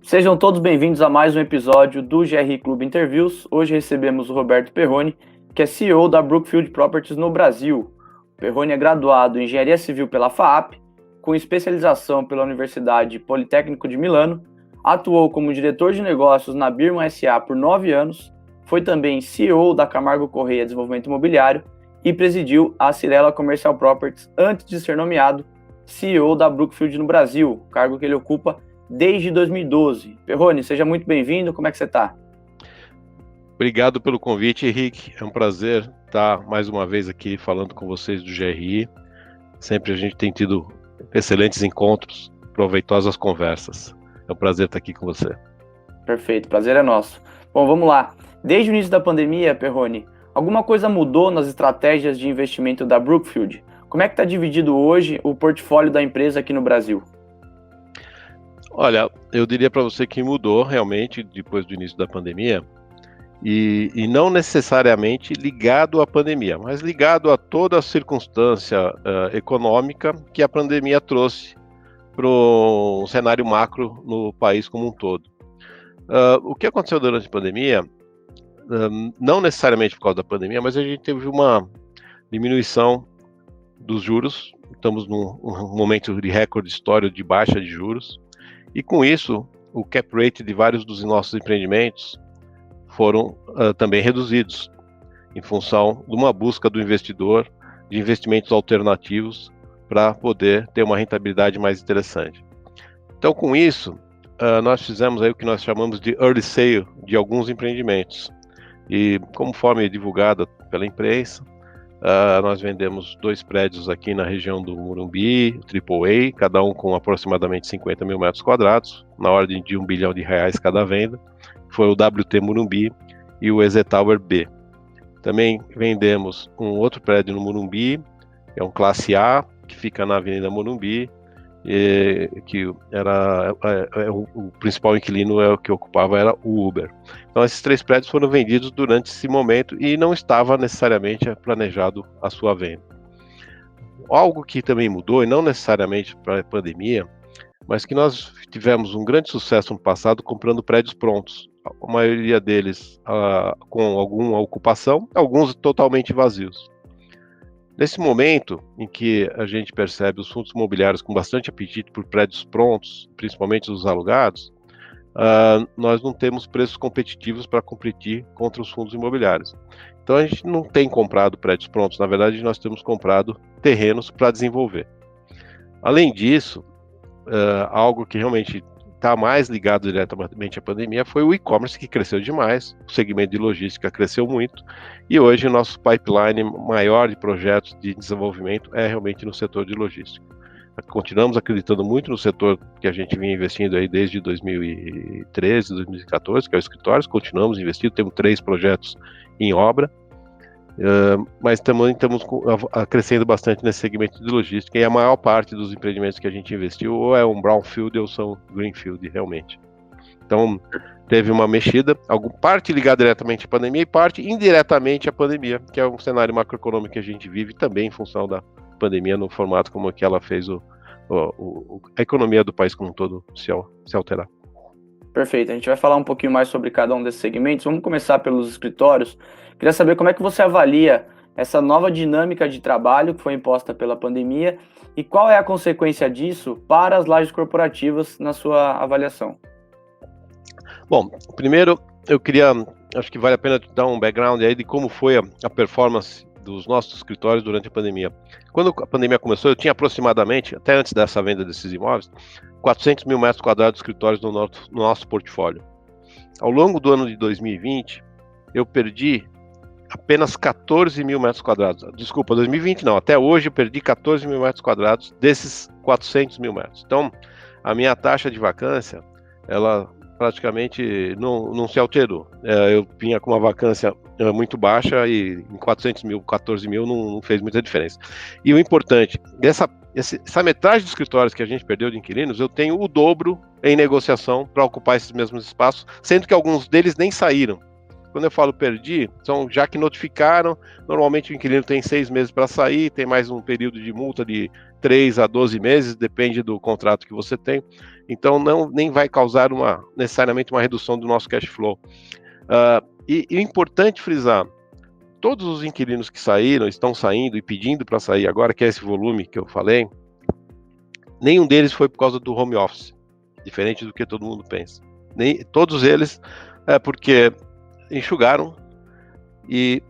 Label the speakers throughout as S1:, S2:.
S1: Sejam todos bem-vindos a mais um episódio do GRI Clube Interviews. Hoje recebemos o Roberto Perrone, que é CEO da Brookfield Properties no Brasil. O Perrone é graduado em Engenharia Civil pela FAAP, com especialização pela Universidade Politécnico de Milano, atuou como diretor de negócios na Birman SA por 9 anos, foi também CEO da Camargo Corrêa Desenvolvimento Imobiliário e presidiu a Cirela Commercial Properties antes de ser nomeado CEO da Brookfield no Brasil, cargo que ele ocupa desde 2012. Perrone, seja muito bem-vindo, como é que você está?
S2: Obrigado pelo convite, Henrique. É um prazer estar mais uma vez aqui falando com vocês do GRI. Sempre a gente tem tido excelentes encontros, proveitosas conversas. É um prazer estar aqui com você.
S1: Perfeito, prazer é nosso. Bom, vamos lá. Desde o início da pandemia, Perrone, alguma coisa mudou nas estratégias de investimento da Brookfield? Como é que está dividido hoje o portfólio da empresa aqui no Brasil?
S2: Olha, eu diria para você que mudou realmente depois do início da pandemia e não necessariamente ligado à pandemia, mas ligado a toda a circunstância econômica que a pandemia trouxe para um cenário macro no país como um todo. O que aconteceu durante a pandemia, não necessariamente por causa da pandemia, mas a gente teve uma diminuição dos juros, estamos num momento de recorde histórico de baixa de juros, e com isso, o cap rate de vários dos nossos empreendimentos foram também reduzidos, em função de uma busca do investidor de investimentos alternativos para poder ter uma rentabilidade mais interessante. Então, com isso, nós fizemos aí o que nós chamamos de early sale de alguns empreendimentos. E, conforme divulgada pela imprensa, nós vendemos 2 prédios aqui na região do Morumbi, AAA, cada um com aproximadamente 50 mil metros quadrados, na ordem de R$1 bilhão cada venda. Foi o WT Morumbi e o EZ Tower B. Também vendemos um outro prédio no Morumbi, é um classe A, que fica na Avenida Morumbi, que era o principal inquilino que ocupava era o Uber. Então esses 3 prédios foram vendidos durante esse momento e não estava necessariamente planejado a sua venda. Algo que também mudou, e não necessariamente para a pandemia, mas que nós tivemos um grande sucesso no passado comprando prédios prontos, a maioria deles com alguma ocupação, alguns totalmente vazios. Nesse momento em que a gente percebe os fundos imobiliários com bastante apetite por prédios prontos, principalmente os alugados, nós não temos preços competitivos para competir contra os fundos imobiliários. Então a gente não tem comprado prédios prontos, na verdade nós temos comprado terrenos para desenvolver. Além disso, algo que realmente está mais ligado diretamente à pandemia foi o e-commerce, que cresceu demais, o segmento de logística cresceu muito, e hoje o nosso pipeline maior de projetos de desenvolvimento é realmente no setor de logística. Continuamos acreditando muito no setor que a gente vinha investindo aí desde 2013, 2014, que é o escritórios, continuamos investindo, temos 3 projetos em obra, mas também estamos crescendo bastante nesse segmento de logística, e a maior parte dos empreendimentos que a gente investiu ou é um brownfield ou são greenfield realmente. Então teve uma mexida, parte ligada diretamente à pandemia e parte indiretamente à pandemia, que é um cenário macroeconômico que a gente vive também em função da pandemia, no formato como que ela fez a economia do país como um todo se alterar.
S1: Perfeito, a gente vai falar um pouquinho mais sobre cada um desses segmentos. Vamos começar pelos escritórios. Queria saber como é que você avalia essa nova dinâmica de trabalho que foi imposta pela pandemia e qual é a consequência disso para as lajes corporativas na sua avaliação.
S2: Bom, primeiro acho que vale a pena dar um background aí de como foi a performance dos nossos escritórios durante a pandemia. Quando a pandemia começou, eu tinha aproximadamente, até antes dessa venda desses imóveis, 400 mil metros quadrados de escritórios no nosso portfólio. Ao longo do ano de 2020, eu perdi apenas 14 mil metros quadrados. Desculpa, 2020 não, até hoje eu perdi 14 mil metros quadrados desses 400 mil metros. Então, a minha taxa de vacância, ela praticamente não se alterou. Eu vinha com uma vacância muito baixa e em 400 mil, 14 mil não fez muita diferença. E o importante, essa metade dos escritórios que a gente perdeu de inquilinos, eu tenho o dobro em negociação para ocupar esses mesmos espaços, sendo que alguns deles nem saíram. Quando eu falo perdi, são já que notificaram, normalmente o inquilino tem 6 meses para sair, tem mais um período de multa de 3 a 12 meses, depende do contrato que você tem. Então, nem vai causar necessariamente uma redução do nosso cash flow. E é importante frisar, todos os inquilinos que saíram, estão saindo e pedindo para sair agora, que é esse volume que eu falei, nenhum deles foi por causa do home office, diferente do que todo mundo pensa. Todos eles é porque enxugaram e,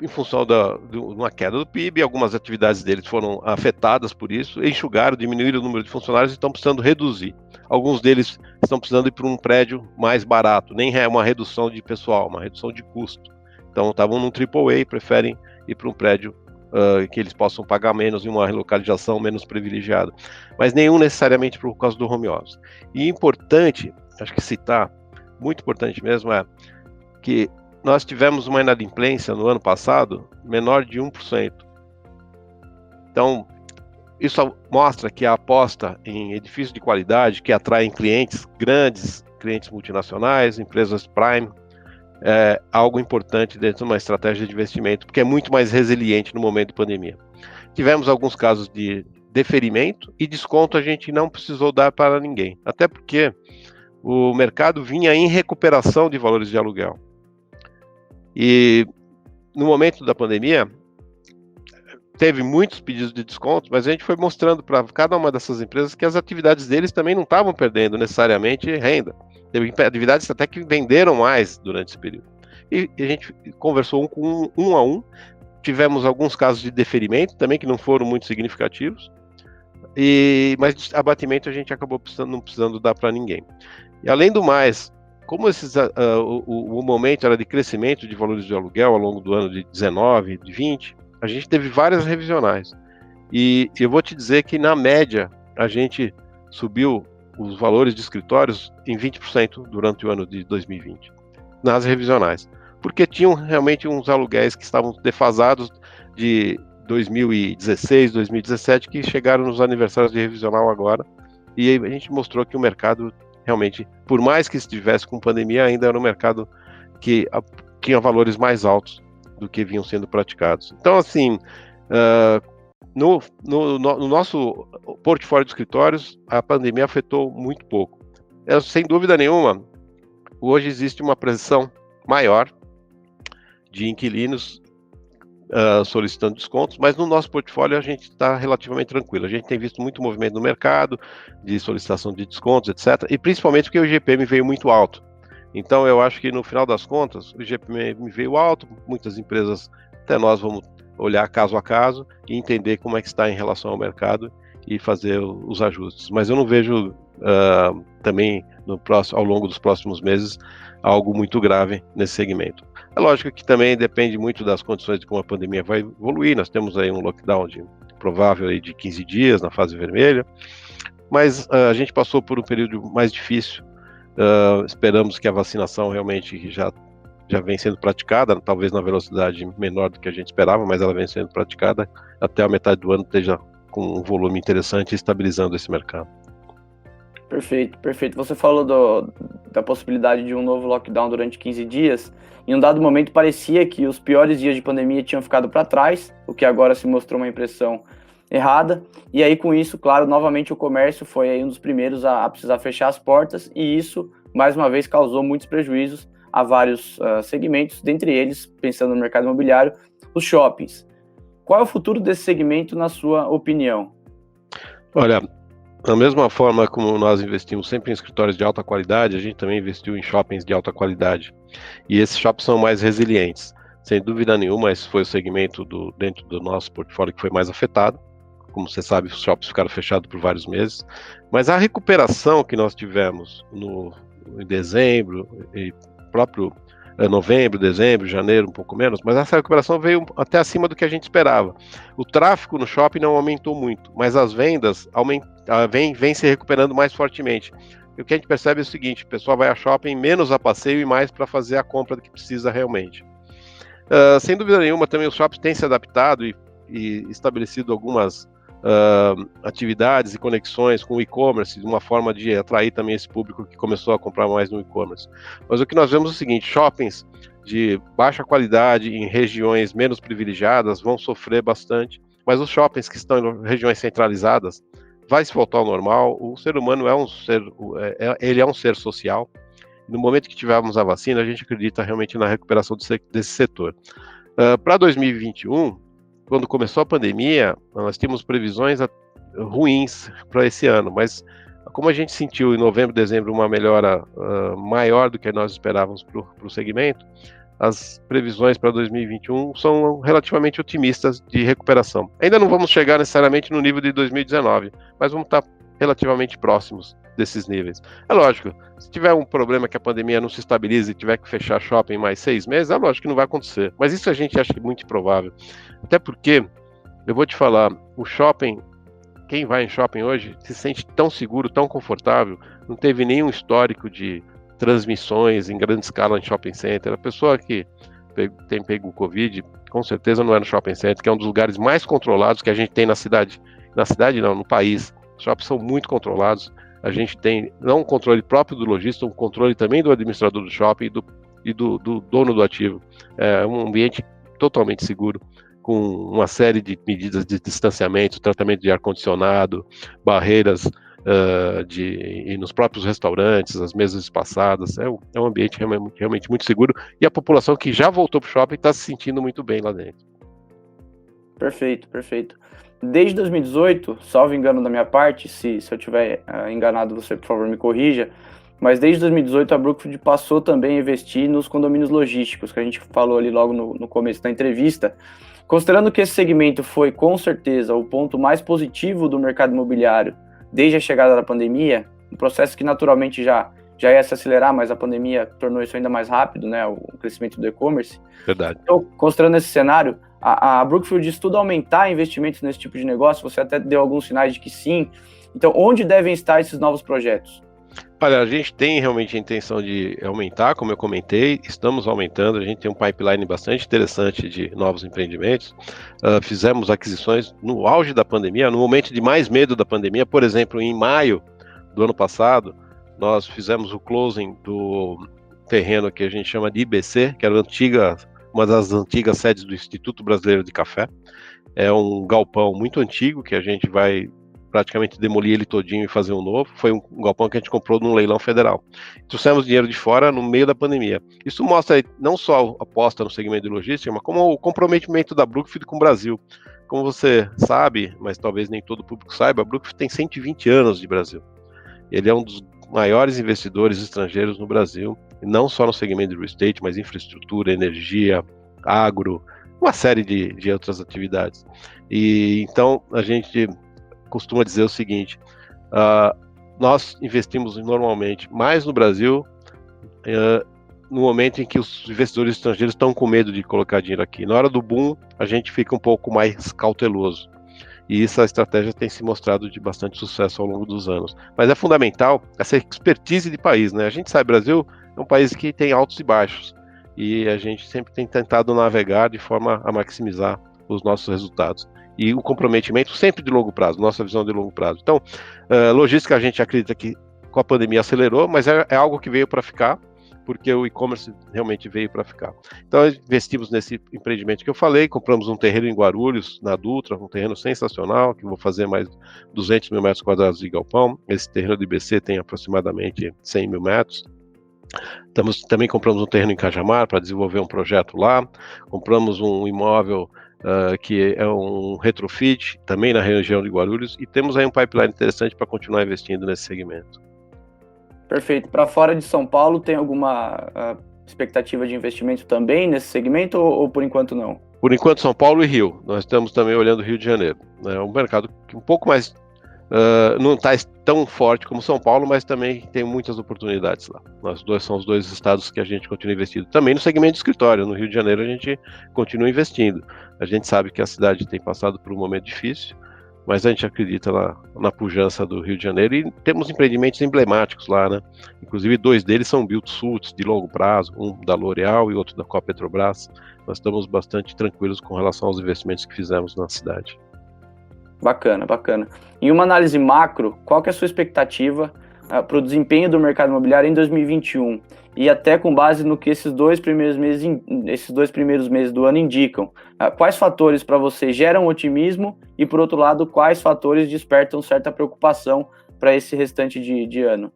S2: em função de uma queda do PIB, algumas atividades deles foram afetadas por isso, enxugaram, diminuíram o número de funcionários e estão precisando reduzir. Alguns deles estão precisando ir para um prédio mais barato, nem é uma redução de pessoal, uma redução de custo. Então estavam num AAA, preferem ir para um prédio que eles possam pagar menos em uma localização menos privilegiada. Mas nenhum necessariamente por causa do home office. E importante, acho que citar, muito importante mesmo, é que nós tivemos uma inadimplência no ano passado menor de 1%. Então, isso mostra que a aposta em edifícios de qualidade, que atraem clientes grandes, clientes multinacionais, empresas prime, é algo importante dentro de uma estratégia de investimento, porque é muito mais resiliente no momento de pandemia. Tivemos alguns casos de deferimento e desconto a gente não precisou dar para ninguém, até porque o mercado vinha em recuperação de valores de aluguel. E no momento da pandemia, teve muitos pedidos de desconto, mas a gente foi mostrando para cada uma dessas empresas que as atividades deles também não estavam perdendo necessariamente renda. Teve atividades até que venderam mais durante esse período. E a gente conversou um a um, tivemos alguns casos de deferimento também, que não foram muito significativos, mas abatimento a gente acabou não precisando dar para ninguém. E além do mais, como o momento era de crescimento de valores de aluguel ao longo do ano de 19, de 20, a gente teve várias revisionais. E eu vou te dizer que, na média, a gente subiu os valores de escritórios em 20% durante o ano de 2020, nas revisionais. Porque tinham realmente uns aluguéis que estavam defasados de 2016, 2017, que chegaram nos aniversários de revisional agora. E a gente mostrou que o mercado realmente, por mais que estivesse com pandemia, ainda era um mercado que tinha valores mais altos do que vinham sendo praticados. Então, assim, no nosso portfólio de escritórios, a pandemia afetou muito pouco. Sem dúvida nenhuma, hoje existe uma pressão maior de inquilinos solicitando descontos, mas no nosso portfólio a gente está relativamente tranquilo. A gente tem visto muito movimento no mercado de solicitação de descontos, etc. E principalmente porque o IGPM veio muito alto. Então eu acho que no final das contas o IGPM veio alto, muitas empresas, até nós vamos olhar caso a caso e entender como é que está em relação ao mercado e fazer os ajustes. Mas eu não vejo também ao longo dos próximos meses algo muito grave nesse segmento. É lógico que também depende muito das condições de como a pandemia vai evoluir. Nós temos aí um lockdown provável aí de 15 dias na fase vermelha, mas a gente passou por um período mais difícil. Esperamos que a vacinação realmente já vem sendo praticada, talvez na velocidade menor do que a gente esperava, mas ela vem sendo praticada. Até a metade do ano esteja com um volume interessante e estabilizando esse mercado.
S1: Perfeito, perfeito. Você falou da possibilidade de um novo lockdown durante 15 dias. Em um dado momento parecia que os piores dias de pandemia tinham ficado para trás, o que agora se mostrou uma impressão errada. E aí, com isso, claro, novamente o comércio foi aí um dos primeiros a precisar fechar as portas, e isso, mais uma vez, causou muitos prejuízos a vários segmentos, dentre eles, pensando no mercado imobiliário, os shoppings. Qual é o futuro desse segmento, na sua opinião?
S2: Olha, da mesma forma como nós investimos sempre em escritórios de alta qualidade, a gente também investiu em shoppings de alta qualidade. E esses shoppings são mais resilientes. Sem dúvida nenhuma, esse foi o segmento dentro do nosso portfólio que foi mais afetado. Como você sabe, os shoppings ficaram fechados por vários meses. Mas a recuperação que nós tivemos em dezembro, e próprio novembro, dezembro, janeiro, um pouco menos, mas essa recuperação veio até acima do que a gente esperava. O tráfego no shopping não aumentou muito, mas as vendas vêm se recuperando mais fortemente. E o que a gente percebe é o seguinte: o pessoal vai a shopping menos a passeio e mais para fazer a compra do que precisa realmente. Sem dúvida nenhuma, também os shoppings têm se adaptado e estabelecido algumas atividades e conexões com o e-commerce, de uma forma de atrair também esse público que começou a comprar mais no e-commerce. Mas o que nós vemos é o seguinte: shoppings de baixa qualidade em regiões menos privilegiadas vão sofrer bastante, mas os shoppings que estão em regiões centralizadas vai se voltar ao normal. O ser humano ele é um ser social. No momento que tivermos a vacina, a gente acredita realmente na recuperação desse setor. Para 2021, quando começou a pandemia, nós tínhamos previsões ruins para esse ano, mas como a gente sentiu em novembro, dezembro uma melhora maior do que nós esperávamos para o segmento, as previsões para 2021 são relativamente otimistas de recuperação. Ainda não vamos chegar necessariamente no nível de 2019, mas vamos estar relativamente próximos desses níveis. É lógico, se tiver um problema que a pandemia não se estabilize e tiver que fechar shopping mais 6 meses, é lógico que não vai acontecer. Mas isso a gente acha muito improvável. Até porque, eu vou te falar, o shopping, quem vai em shopping hoje se sente tão seguro, tão confortável, não teve nenhum histórico de transmissões em grande escala em shopping center. A pessoa que tem pego o Covid, com certeza não é no shopping center, que é um dos lugares mais controlados que a gente tem na cidade. Na cidade não, no país. Os shoppings são muito controlados. A gente tem não um controle próprio do lojista, um controle também do administrador do shopping e do dono do ativo. É um ambiente totalmente seguro, com uma série de medidas de distanciamento, tratamento de ar-condicionado, barreiras e nos próprios restaurantes, as mesas espaçadas. É um ambiente realmente muito seguro, e a população que já voltou para o shopping está se sentindo muito bem lá dentro.
S1: Perfeito, perfeito. Desde 2018, salvo engano da minha parte, se eu tiver enganado, você, por favor, me corrija, mas desde 2018 a Brookfield passou também a investir nos condomínios logísticos, que a gente falou ali logo no começo da entrevista. Considerando que esse segmento foi, com certeza, o ponto mais positivo do mercado imobiliário desde a chegada da pandemia, um processo que naturalmente já ia se acelerar, mas a pandemia tornou isso ainda mais rápido, né, o crescimento do e-commerce.
S2: Verdade.
S1: Então, considerando esse cenário, a Brookfield estuda aumentar investimentos nesse tipo de negócio? Você até deu alguns sinais de que sim. Então, onde devem estar esses novos projetos?
S2: Olha, a gente tem realmente a intenção de aumentar, como eu comentei, estamos aumentando, a gente tem um pipeline bastante interessante de novos empreendimentos. Fizemos aquisições no auge da pandemia, no momento de mais medo da pandemia. Por exemplo, em maio do ano passado, nós fizemos o closing do terreno que a gente chama de IBC, que era uma das antigas sedes do Instituto Brasileiro de Café. É um galpão muito antigo que a gente vai praticamente demolir ele todinho e fazer um novo. Foi um galpão que a gente comprou num leilão federal. Trouxemos dinheiro de fora no meio da pandemia. Isso mostra não só a aposta no segmento de logística, mas como o comprometimento da Brookfield com o Brasil. Como você sabe, mas talvez nem todo o público saiba, a Brookfield tem 120 anos de Brasil. Ele é um dos maiores investidores estrangeiros no Brasil, e não só no segmento de real estate, mas infraestrutura, energia, agro, uma série de outras atividades. E então a gente costuma dizer o seguinte: nós investimos normalmente mais no Brasil no momento em que os investidores estrangeiros estão com medo de colocar dinheiro aqui. Na hora do boom, a gente fica um pouco mais cauteloso. E essa estratégia tem se mostrado de bastante sucesso ao longo dos anos. Mas é fundamental essa expertise de país, né? A gente sabe, o Brasil é um país que tem altos e baixos. E a gente sempre tem tentado navegar de forma a maximizar os nossos resultados. E o comprometimento sempre de longo prazo, nossa visão de longo prazo. Então, logística a gente acredita que com a pandemia acelerou, mas é algo que veio para ficar, porque o e-commerce realmente veio para ficar. Então, investimos nesse empreendimento que eu falei, compramos um terreno em Guarulhos, na Dutra, um terreno sensacional, que vou fazer mais 200 mil metros quadrados de galpão. Esse terreno do IBC tem aproximadamente 100 mil metros. Também compramos um terreno em Cajamar para desenvolver um projeto lá. Compramos um imóvel que é um retrofit, também na região de Guarulhos, e temos aí um pipeline interessante para continuar investindo nesse segmento.
S1: Perfeito. Para fora de São Paulo, tem alguma expectativa de investimento também nesse segmento ou por enquanto não?
S2: Por enquanto, São Paulo e Rio. Nós estamos também olhando o Rio de Janeiro. É um mercado que um pouco mais não está tão forte como São Paulo, mas também tem muitas oportunidades lá. São os dois estados que a gente continua investindo. Também no segmento de escritório, no Rio de Janeiro a gente continua investindo. A gente sabe que a cidade tem passado por um momento difícil, mas a gente acredita na pujança do Rio de Janeiro, e temos empreendimentos emblemáticos lá, né? Inclusive 2 deles são build-to-suits de longo prazo, um da L'Oréal e outro da Petrobras. Nós estamos bastante tranquilos com relação aos investimentos que fizemos na cidade.
S1: Bacana, bacana. Em uma análise macro, qual que é a sua expectativa para o desempenho do mercado imobiliário em 2021? E até com base no que esses dois primeiros meses do ano indicam. Quais fatores para você geram otimismo e, por outro lado, quais fatores despertam certa preocupação para esse restante de ano?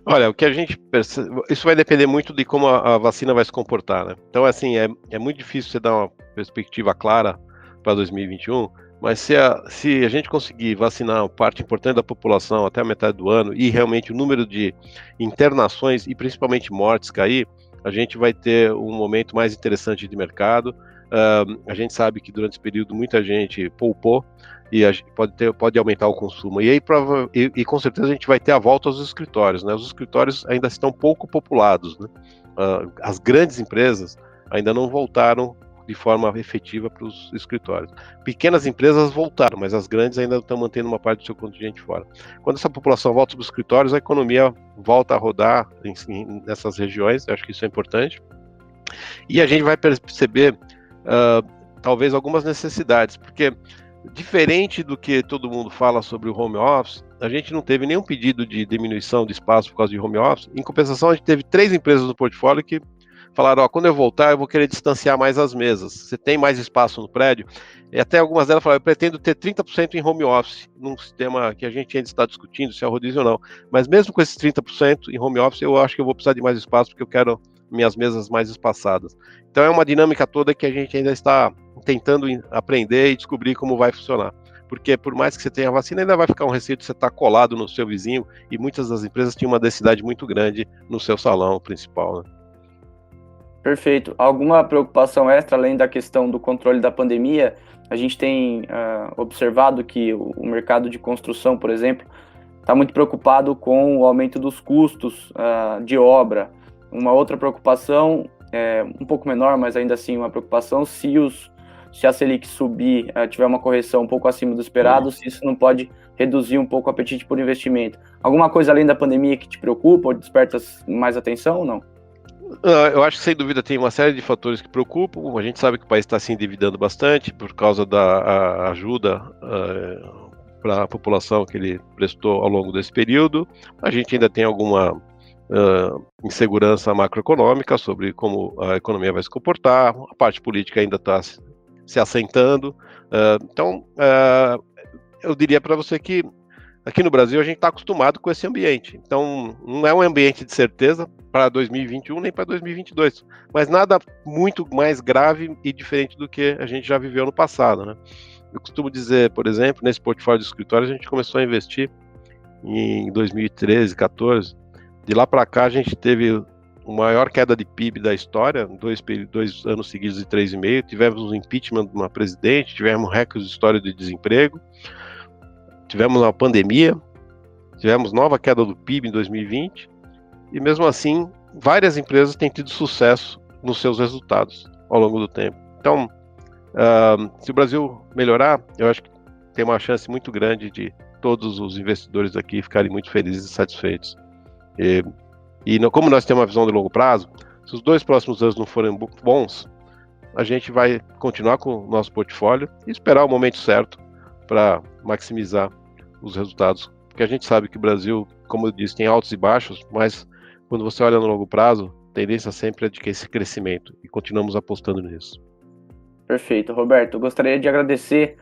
S2: Olha, o que a gente percebe, isso vai depender muito de como a vacina vai se comportar, né? Então, assim, é muito difícil você dar uma perspectiva clara para 2021, mas se a gente conseguir vacinar uma parte importante da população até a metade do ano e realmente o número de internações e principalmente mortes cair, a gente vai ter um momento mais interessante de mercado. A gente sabe que durante esse período muita gente poupou e pode aumentar o consumo. E aí, com certeza, a gente vai ter a volta aos escritórios, né? Os escritórios ainda estão pouco populados, né? As grandes empresas ainda não voltaram de forma efetiva para os escritórios. Pequenas empresas voltaram, mas as grandes ainda estão mantendo uma parte do seu contingente fora. Quando essa população volta para os escritórios, a economia volta a rodar nessas regiões, eu acho que isso é importante. E a gente vai perceber, talvez, algumas necessidades, porque diferente do que todo mundo fala sobre o home office, a gente não teve nenhum pedido de diminuição de espaço por causa de home office. Em compensação, a gente teve 3 empresas no portfólio que falaram, quando eu voltar, eu vou querer distanciar mais as mesas. Você tem mais espaço no prédio? E até algumas delas falaram, eu pretendo ter 30% em home office, num sistema que a gente ainda está discutindo, se é rodízio ou não. Mas mesmo com esses 30% em home office, eu acho que eu vou precisar de mais espaço, porque eu quero minhas mesas mais espaçadas. Então é uma dinâmica toda que a gente ainda está tentando aprender e descobrir como vai funcionar. Porque por mais que você tenha vacina, ainda vai ficar um receio de você estar colado no seu vizinho, e muitas das empresas tinham uma densidade muito grande no seu salão principal, né?
S1: Perfeito. Alguma preocupação extra, além da questão do controle da pandemia? A gente tem observado que o mercado de construção, por exemplo, está muito preocupado com o aumento dos custos de obra. Uma outra preocupação, um pouco menor, mas ainda assim uma preocupação, se a Selic subir, tiver uma correção um pouco acima do esperado, se isso não pode reduzir um pouco o apetite por investimento. Alguma coisa além da pandemia que te preocupa ou desperta mais atenção ou não?
S2: Eu acho que, sem dúvida, tem uma série de fatores que preocupam. A gente sabe que o país está se endividando bastante por causa da ajuda para a população que ele prestou ao longo desse período. A gente ainda tem alguma insegurança macroeconômica sobre como a economia vai se comportar. A parte política ainda está se assentando. Então, eu diria para você que aqui no Brasil a gente está acostumado com esse ambiente. Então, não é um ambiente de certeza para 2021 nem para 2022, mas nada muito mais grave e diferente do que a gente já viveu no passado, né? Eu costumo dizer, por exemplo, nesse portfólio de escritórios a gente começou a investir em 2013, 14. De lá para cá a gente teve a maior queda de PIB da história, 2 anos seguidos de 3,5%. Tivemos um impeachment de uma presidente, tivemos recordes de história de desemprego, tivemos uma pandemia, tivemos nova queda do PIB em 2020, e mesmo assim, várias empresas têm tido sucesso nos seus resultados ao longo do tempo. Então, se o Brasil melhorar, eu acho que tem uma chance muito grande de todos os investidores aqui ficarem muito felizes e satisfeitos. Como nós temos uma visão de longo prazo, se os 2 próximos anos não forem bons, a gente vai continuar com o nosso portfólio e esperar o momento certo para maximizar os resultados. Porque a gente sabe que o Brasil, como eu disse, tem altos e baixos, mas quando você olha no longo prazo, a tendência sempre é de que esse crescimento, e continuamos apostando nisso.
S1: Perfeito, Roberto. Eu gostaria de agradecer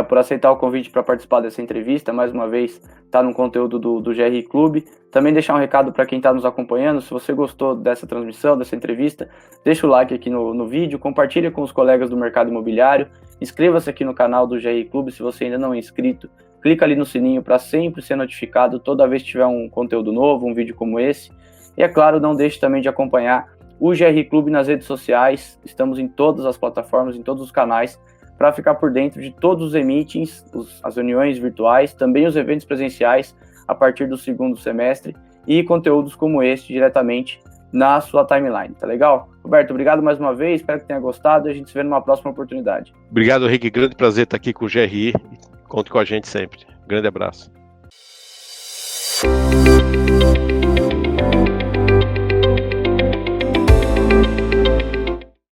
S1: por aceitar o convite para participar dessa entrevista. Mais uma vez, está no conteúdo do GRI Clube. Também deixar um recado para quem está nos acompanhando. Se você gostou dessa transmissão, dessa entrevista, deixa o like aqui no vídeo, compartilha com os colegas do mercado imobiliário, inscreva-se aqui no canal do GRI Clube se você ainda não é inscrito. Clica ali no sininho para sempre ser notificado toda vez que tiver um conteúdo novo, um vídeo como esse. E é claro, não deixe também de acompanhar o GRI Clube nas redes sociais. Estamos em todas as plataformas, em todos os canais, para ficar por dentro de todos os meetings, as reuniões virtuais, também os eventos presenciais a partir do segundo semestre e conteúdos como este diretamente na sua timeline, tá legal? Roberto, obrigado mais uma vez, espero que tenha gostado e a gente se vê numa próxima oportunidade.
S2: Obrigado, Henrique, grande prazer estar aqui com o GRI, conte com a gente sempre. Grande abraço.